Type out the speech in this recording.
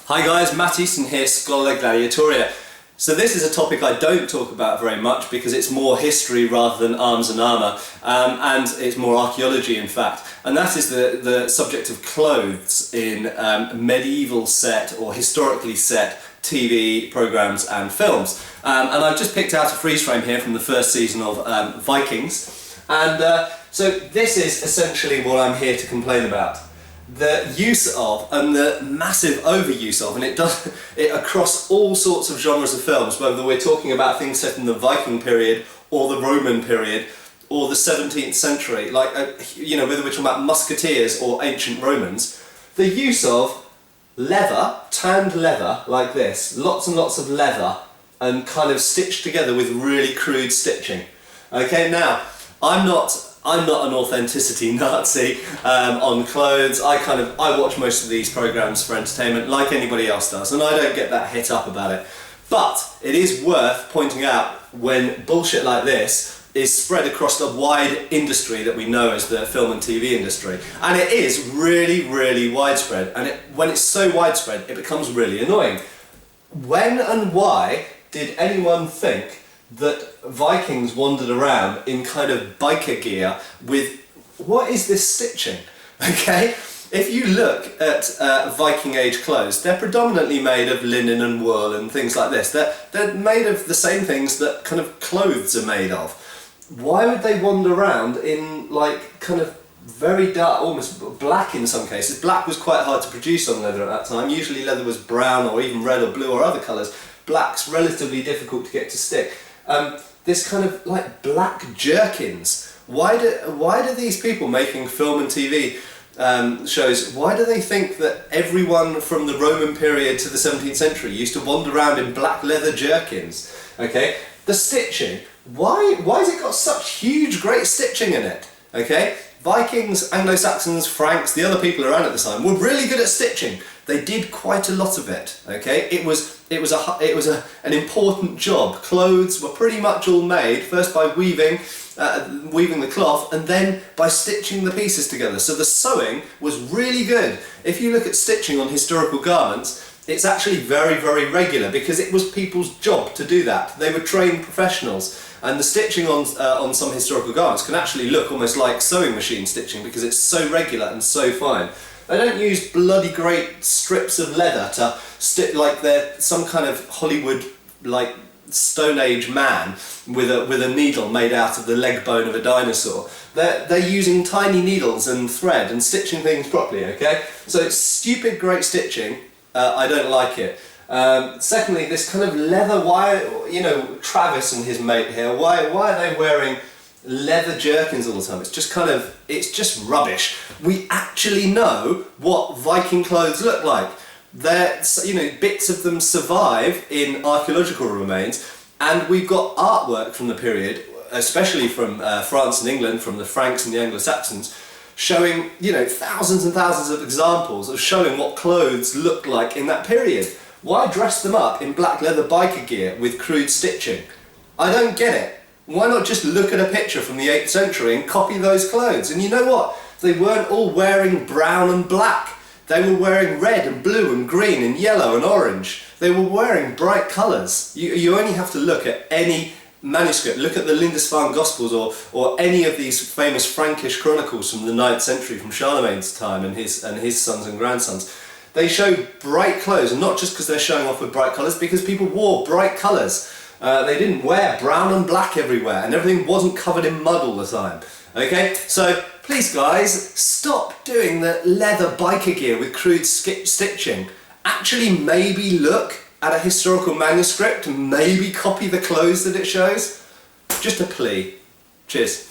Hi guys, Matt Easton here, Schola Gladiatoria. So this is a topic I don't talk about very much because it's more history rather than arms and armour, and it's more archaeology in fact, and that is the subject of clothes in medieval set or historically set TV programmes and films. And I've just picked out a freeze frame here from the first season of Vikings, and so this is essentially what I'm here to complain about. The use of and the massive overuse of, and it does it across all sorts of genres of films, whether we're talking about things set in the Viking period or the Roman period or the 17th century, like whether we're talking about musketeers or ancient Romans, the use of leather, tanned leather like this, lots and lots of leather, and kind of stitched together with really crude stitching. Okay, now I'm not an authenticity Nazi on clothes. I watch most of these programs for entertainment like anybody else does, and I don't get that hit up about it. But it is worth pointing out when bullshit like this is spread across the wide industry that we know as the film and TV industry. And it is really, really widespread, and when it's so widespread, it becomes really annoying. When and why did anyone think that Vikings wandered around in kind of biker gear with, what is this stitching? Okay, if you look at Viking age clothes, they're predominantly made of linen and wool and things like this. They're made of the same things that kind of clothes are made of. Why would they wander around in like kind of very dark, almost black in some cases? Black was quite hard to produce on leather at that time. Usually leather was brown or even red or blue or other colours. Black's relatively difficult to get to stick. This kind of like black jerkins. Why do these people making film and TV shows, why do they think that everyone from the Roman period to the 17th century used to wander around in black leather jerkins? Okay, the stitching. Why has it got such huge, great stitching in it? Okay, Vikings, Anglo-Saxons, Franks, the other people around at the time were really good at stitching. They did quite a lot of it. Okay, it was an important job. Clothes were pretty much all made first by weaving the cloth and then by stitching the pieces together. So the sewing was really good. If you look at stitching on historical garments, it's actually very, very regular because it was people's job to do that. They were trained professionals, and the stitching on some historical garments can actually look almost like sewing machine stitching because it's so regular and so fine. They don't use bloody great strips of leather to stick like they're some kind of Hollywood like Stone Age man with a needle made out of the leg bone of a dinosaur. They're using tiny needles and thread and stitching things properly. Okay, so it's stupid great stitching. I don't like it. Secondly, this kind of leather. Why, Travis and his mate here? Why are they wearing leather jerkins all the time? It's just rubbish. We actually know what Viking clothes look like. Bits of them survive in archaeological remains, and we've got artwork from the period, especially from France and England, from the Franks and the Anglo-Saxons, showing thousands and thousands of examples of showing what clothes looked like in that period. Why dress them up in black leather biker gear with crude stitching? I don't get it. Why not just look at a picture from the 8th century and copy those clothes? And you know what? They weren't all wearing brown and black. They were wearing red and blue and green and yellow and orange. They were wearing bright colours. You only have to look at any manuscript. Look at the Lindisfarne Gospels or any of these famous Frankish chronicles from the 9th century, from Charlemagne's time and his sons and grandsons. They show bright clothes, and not just because they're showing off with bright colours, because people wore bright colours. They didn't wear brown and black everywhere, and everything wasn't covered in mud all the time. Okay, so please guys, stop doing the leather biker gear with crude stitching. Actually maybe look at a historical manuscript and maybe copy the clothes that it shows. Just a plea. Cheers.